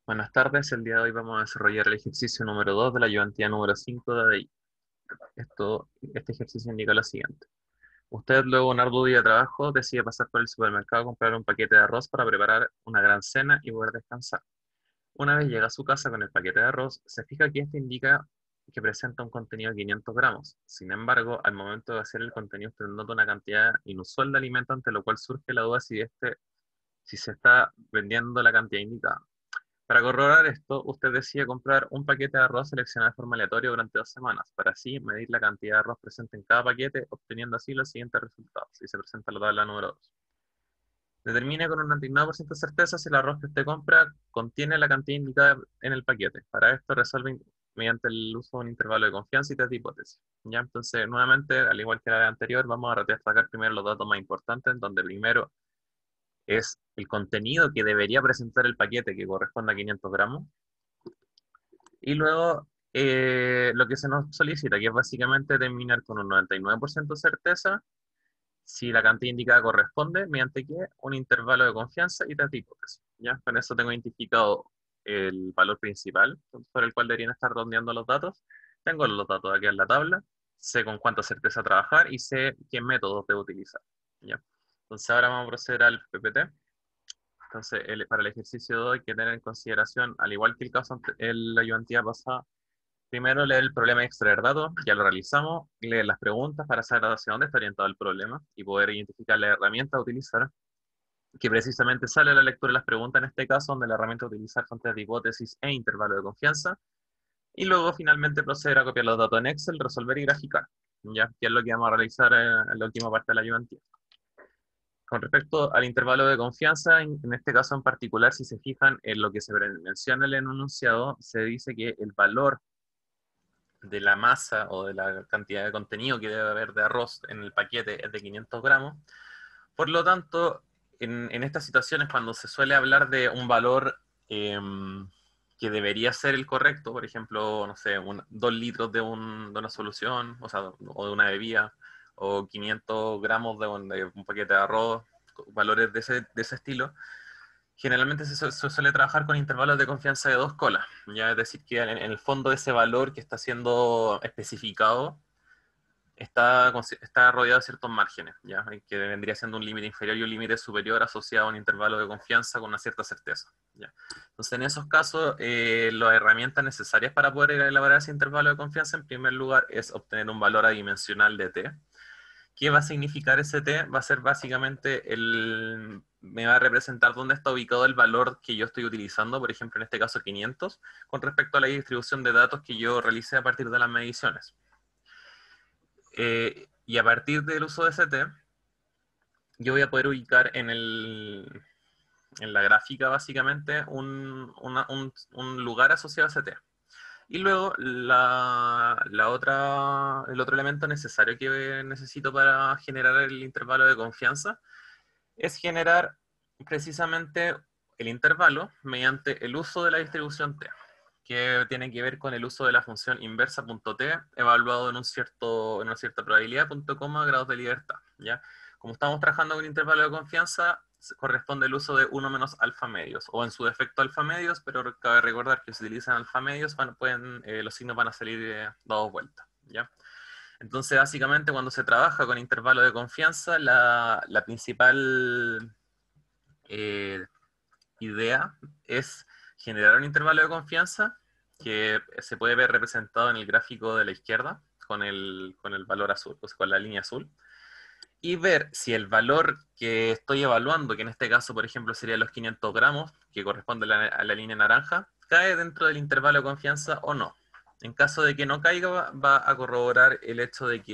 Buenas tardes, el día de hoy vamos a desarrollar el ejercicio número 2 de la ayudantía número 5 de ADI. Este ejercicio indica lo siguiente. Usted, luego de un arduo día de trabajo, decide pasar por el supermercado a comprar un paquete de arroz para preparar una gran cena y poder descansar. Una vez llega a su casa con el paquete de arroz, se fija que este indica que presenta un contenido de 500 gramos. Sin embargo, al momento de hacer el contenido, usted nota una cantidad inusual de alimento, ante lo cual surge la duda si se está vendiendo la cantidad indicada. Para corroborar esto, usted decide comprar un paquete de arroz seleccionado de forma aleatoria durante 2 semanas, para así medir la cantidad de arroz presente en cada paquete, obteniendo así los siguientes resultados. Y se presenta la tabla número 2. Determine con un 99% de certeza si el arroz que usted compra contiene la cantidad indicada en el paquete. Para esto resuelve mediante el uso de un intervalo de confianza y test de hipótesis. ¿Ya? Entonces, nuevamente, al igual que la vez anterior, vamos a destacar primero los datos más importantes, donde primero es el contenido que debería presentar el paquete, que corresponde a 500 gramos. Y luego lo que se nos solicita, que es básicamente determinar con un 99% de certeza si la cantidad indicada corresponde, mediante qué, un intervalo de confianza y test de hipótesis. ¿Ya? Con eso tengo identificado el valor principal por el cual deberían estar redondeando los datos. Tengo los datos aquí en la tabla, sé con cuánta certeza trabajar y sé qué métodos debo utilizar. ¿Ya? Entonces ahora vamos a proceder al PPT. Entonces, para el ejercicio de hoy hay que tener en consideración, al igual que el caso en la ayudantía pasada, primero leer el problema y extraer datos, ya lo realizamos, leer las preguntas para saber hacia dónde está orientado el problema y poder identificar la herramienta a utilizar, que precisamente sale la lectura de las preguntas en este caso, donde la herramienta a utilizar son test de hipótesis e intervalo de confianza, y luego finalmente proceder a copiar los datos en Excel, resolver y graficar, ya que es lo que vamos a realizar en la última parte de la ayudantía. Con respecto al intervalo de confianza, en este caso en particular, si se fijan en lo que se menciona en el enunciado, se dice que el valor de la masa o de la cantidad de contenido que debe haber de arroz en el paquete es de 500 gramos. Por lo tanto, en estas situaciones, cuando se suele hablar de un valor que debería ser el correcto, por ejemplo, no sé, 2 litros de una solución, o sea, o de una bebida, o 500 gramos de un paquete de arroz, valores de ese estilo, generalmente se suele trabajar con intervalos de confianza de 2 colas, ya es decir, que en el fondo ese valor que está siendo especificado está rodeado de ciertos márgenes, ya que vendría siendo un límite inferior y un límite superior asociado a un intervalo de confianza con una cierta certeza. ¿Ya? Entonces, en esos casos, las herramientas necesarias para poder elaborar ese intervalo de confianza, en primer lugar, es obtener un valor adimensional de t. ¿Qué va a significar ese t? Va a ser básicamente me va a representar dónde está ubicado el valor que yo estoy utilizando, por ejemplo, en este caso 500, con respecto a la distribución de datos que yo realicé a partir de las mediciones. Y a partir del uso de ese t, yo voy a poder ubicar en la gráfica básicamente un lugar asociado a ese t. Y luego el otro elemento necesario que necesito para generar el intervalo de confianza es generar precisamente el intervalo mediante el uso de la distribución t, que tiene que ver con el uso de la función inversa.t evaluado en una cierta probabilidad, punto coma, grados de libertad. ¿Ya? Como estamos trabajando con intervalo de confianza, corresponde el uso de 1 menos alfa medios, o en su defecto alfa medios, pero cabe recordar que si utilizan alfa medios, los signos van a salir dados vueltas. ¿Ya? Entonces, básicamente, cuando se trabaja con intervalo de confianza, la principal eh, idea es generar un intervalo de confianza que se puede ver representado en el gráfico de la izquierda con el valor azul, o sea, con la línea azul, y ver si el valor que estoy evaluando, que en este caso, por ejemplo, sería los 500 gramos, que corresponde a la línea naranja, cae dentro del intervalo de confianza o no. En caso de que no caiga, va a corroborar el hecho eh,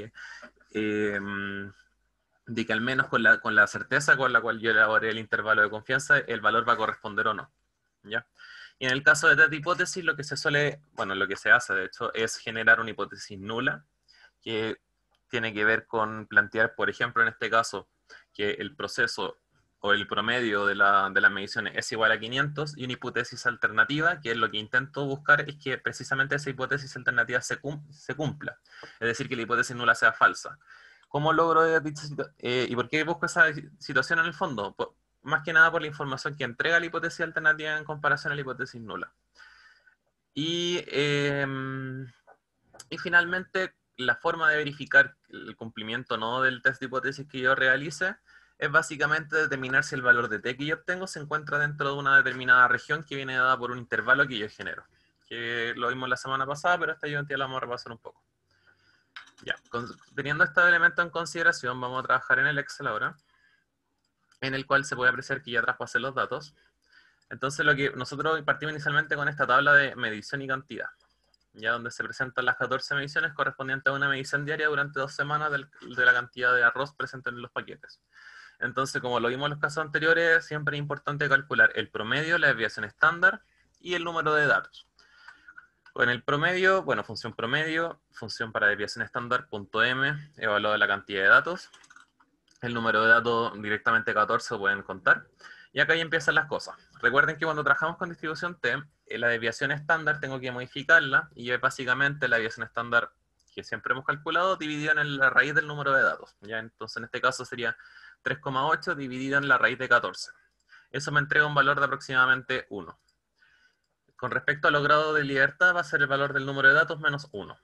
de que al menos con la certeza con la cual yo elaboré el intervalo de confianza, el valor va a corresponder o no. ¿Ya? Y en el caso de test de hipótesis, lo que se hace de hecho es generar una hipótesis nula, que tiene que ver con plantear, por ejemplo, en este caso, que el proceso o el promedio de las mediciones es igual a 500, y una hipótesis alternativa, que es lo que intento buscar, es que precisamente esa hipótesis alternativa se cumpla, es decir, que la hipótesis nula sea falsa. ¿Cómo logro y por qué busco esa situación en el fondo? más que nada por la información que entrega la hipótesis alternativa en comparación a la hipótesis nula. Y finalmente, la forma de verificar el cumplimiento o no del test de hipótesis que yo realice es básicamente determinar si el valor de t que yo obtengo se encuentra dentro de una determinada región que viene dada por un intervalo que yo genero. Que lo vimos la semana pasada, pero esta ayudantía la vamos a repasar un poco. Ya, teniendo estos elementos en consideración, vamos a trabajar en el Excel ahora, en el cual se puede apreciar que ya traspasé los datos. Entonces, nosotros partimos inicialmente con esta tabla de medición y cantidad, ya donde se presentan las 14 mediciones correspondientes a una medición diaria durante 2 semanas de la cantidad de arroz presente en los paquetes. Entonces, como lo vimos en los casos anteriores, siempre es importante calcular el promedio, la desviación estándar y el número de datos. Con el promedio, bueno, función promedio, función para desviación estándar, punto M, evaluado la cantidad de datos. El número de datos directamente 14 lo pueden contar. Y acá ya empiezan las cosas. Recuerden que cuando trabajamos con distribución T, la desviación estándar tengo que modificarla, y es básicamente la desviación estándar que siempre hemos calculado dividido en la raíz del número de datos. ¿Ya? Entonces en este caso sería 3,8 dividido en la raíz de 14. Eso me entrega un valor de aproximadamente 1. Con respecto a los grados de libertad va a ser el valor del número de datos menos 1.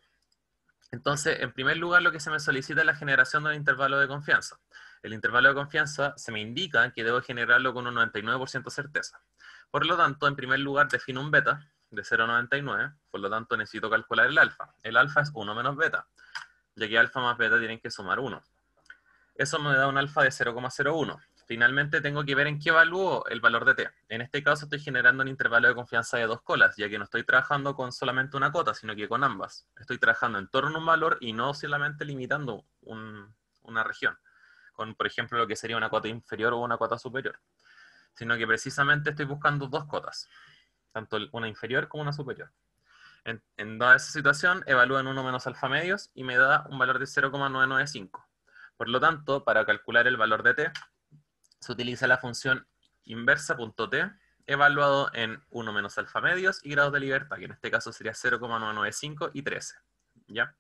Entonces, en primer lugar, lo que se me solicita es la generación de un intervalo de confianza. El intervalo de confianza se me indica que debo generarlo con un 99% de certeza. Por lo tanto, en primer lugar, defino un beta de 0,99, por lo tanto necesito calcular el alfa. El alfa es 1 menos beta, ya que alfa más beta tienen que sumar 1. Eso me da un alfa de 0,01. Finalmente tengo que ver en qué evalúo el valor de t. En este caso estoy generando un intervalo de confianza de 2 colas, ya que no estoy trabajando con solamente una cota, sino que con ambas. Estoy trabajando en torno a un valor y no solamente limitando una región, con por ejemplo lo que sería una cota inferior o una cota superior, sino que precisamente estoy buscando 2 cotas, tanto una inferior como una superior. En dada esa situación, evalúo en 1 menos alfa medios y me da un valor de 0,995. Por lo tanto, para calcular el valor de t, se utiliza la función inversa.t, evaluado en 1 menos alfa medios y grados de libertad, que en este caso sería 0,995 y 13. ¿Ya?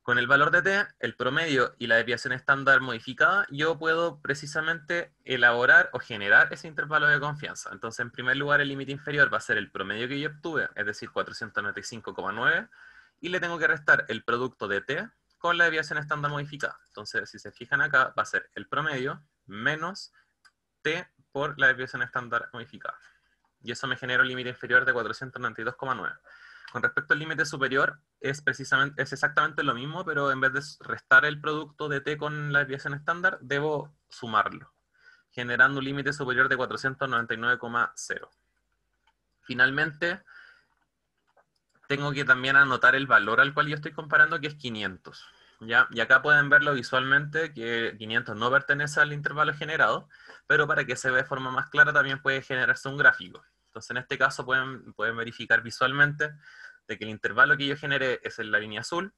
Con el valor de t, el promedio y la desviación estándar modificada, yo puedo precisamente elaborar o generar ese intervalo de confianza. Entonces, en primer lugar, el límite inferior va a ser el promedio que yo obtuve, es decir, 495,9, y le tengo que restar el producto de t con la desviación estándar modificada. Entonces, si se fijan acá, va a ser el promedio menos t por la desviación estándar modificada. Y eso me genera un límite inferior de 492,9. Con respecto al límite superior, es exactamente lo mismo, pero en vez de restar el producto de t con la desviación estándar, debo sumarlo, generando un límite superior de 499,0. Finalmente, tengo que también anotar el valor al cual yo estoy comparando, que es 500. ¿Ya? Y acá pueden verlo visualmente, que 500 no pertenece al intervalo generado, pero para que se vea de forma más clara también puede generarse un gráfico. Entonces en este caso pueden verificar visualmente de que el intervalo que yo generé es en la línea azul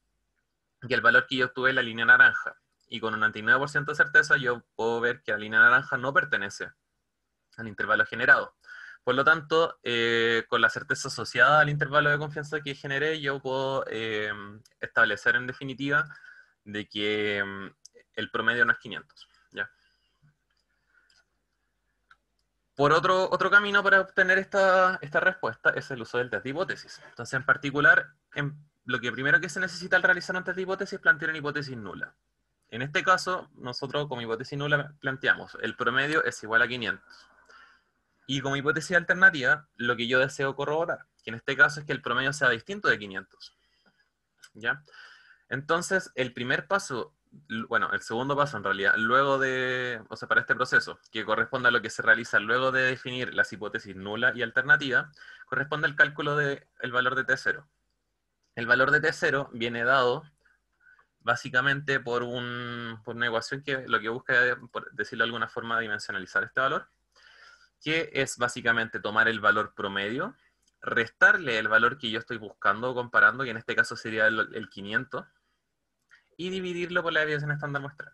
y el valor que yo obtuve en la línea naranja. Y con un 99% de certeza yo puedo ver que la línea naranja no pertenece al intervalo generado. Por lo tanto, con la certeza asociada al intervalo de confianza que generé, yo puedo establecer en definitiva de que el promedio no es 500. ¿Ya? Por otro camino para obtener esta respuesta es el uso del test de hipótesis. Entonces, en particular, lo que primero que se necesita al realizar un test de hipótesis es plantear una hipótesis nula. En este caso, nosotros como hipótesis nula planteamos el promedio es igual a 500. Y como hipótesis alternativa, lo que yo deseo corroborar, que en este caso es que el promedio sea distinto de 500. ¿Ya? Entonces, el primer paso, bueno, el segundo paso en realidad, para este proceso, que corresponde a lo que se realiza luego de definir las hipótesis nula y alternativa, corresponde al cálculo del valor de T0. El valor de T0 viene dado básicamente por una ecuación que lo que busca es, por decirlo de alguna forma, dimensionalizar este valor, que es básicamente tomar el valor promedio, restarle el valor que yo estoy buscando o comparando, que en este caso sería el 500, y dividirlo por la desviación estándar muestral.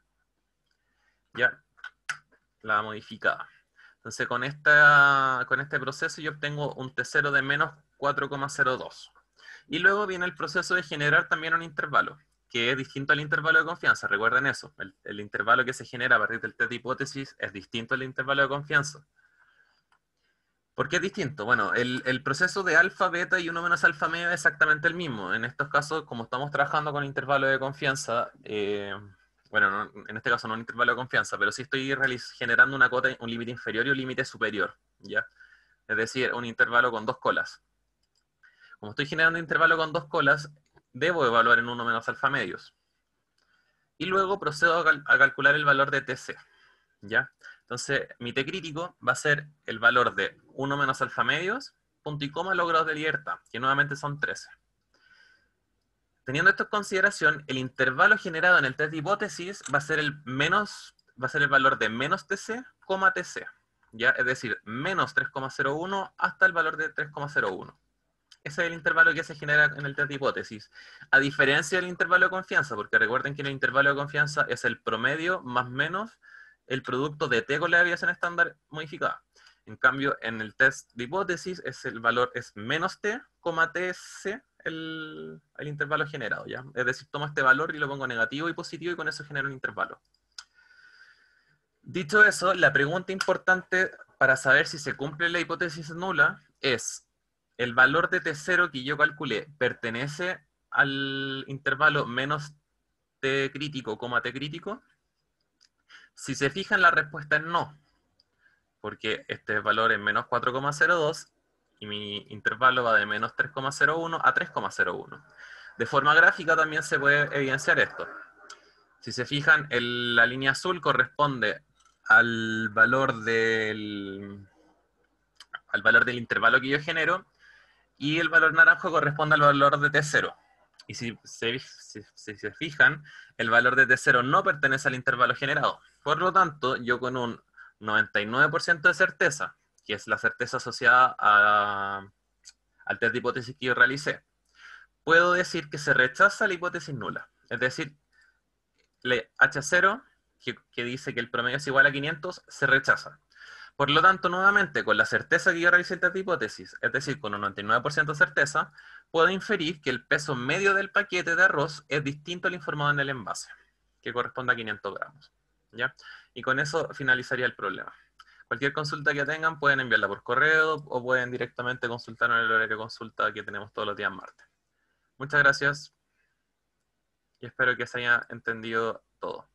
Ya, la modificada. Entonces con este proceso yo obtengo un T0 de menos 4,02. Y luego viene el proceso de generar también un intervalo. que es distinto al intervalo de confianza. Recuerden eso, el intervalo que se genera a partir del test de hipótesis es distinto al intervalo de confianza. ¿Por qué es distinto? Bueno, el proceso de alfa, beta y 1 menos alfa medio es exactamente el mismo. En estos casos, como estamos trabajando con intervalo de confianza, bueno, en este caso no un intervalo de confianza, pero sí estoy generando una cota, un límite inferior y un límite superior, ¿ya? Es decir, un intervalo con dos colas. Como estoy generando un intervalo con dos colas, debo evaluar en 1 menos alfa medios. Y luego procedo a calcular el valor de TC, ¿ya? Entonces, mi T crítico va a ser el valor de 1 menos alfa medios, punto y coma, los grados de libertad, que nuevamente son 13. Teniendo esto en consideración, el intervalo generado en el test de hipótesis va a ser el valor de menos TC, TC, ¿ya? Es decir, menos 3,01 hasta el valor de 3,01. Ese es el intervalo que se genera en el test de hipótesis. A diferencia del intervalo de confianza, porque recuerden que en el intervalo de confianza es el promedio más menos el producto de T con la desviación estándar modificada. En cambio, en el test de hipótesis el valor es menos T, TC, el intervalo generado, ¿ya? Es decir, tomo este valor y lo pongo negativo y positivo y con eso genero un intervalo. Dicho eso, la pregunta importante para saber si se cumple la hipótesis nula es: ¿el valor de T0 que yo calculé pertenece al intervalo menos T crítico, T crítico? Si se fijan, la respuesta es no, porque este valor es menos 4,02 y mi intervalo va de menos 3,01 a 3,01. De forma gráfica también se puede evidenciar esto. Si se fijan, la línea azul corresponde al valor del intervalo que yo genero, y el valor naranjo corresponde al valor de T0. Y si se fijan, el valor de T0 no pertenece al intervalo generado. Por lo tanto, yo con un 99% de certeza, que es la certeza asociada al test de hipótesis que yo realicé, puedo decir que se rechaza la hipótesis nula. Es decir, H0, que dice que el promedio es igual a 500, se rechaza. Por lo tanto, nuevamente, con la certeza que yo realicé el test de hipótesis, es decir, con un 99% de certeza, puedo inferir que el peso medio del paquete de arroz es distinto al informado en el envase, que corresponde a 500 gramos. ¿Ya? Y con eso finalizaría el problema. Cualquier consulta que tengan pueden enviarla por correo o pueden directamente consultar en el horario de consulta que tenemos todos los días martes. Muchas gracias y espero que se haya entendido todo.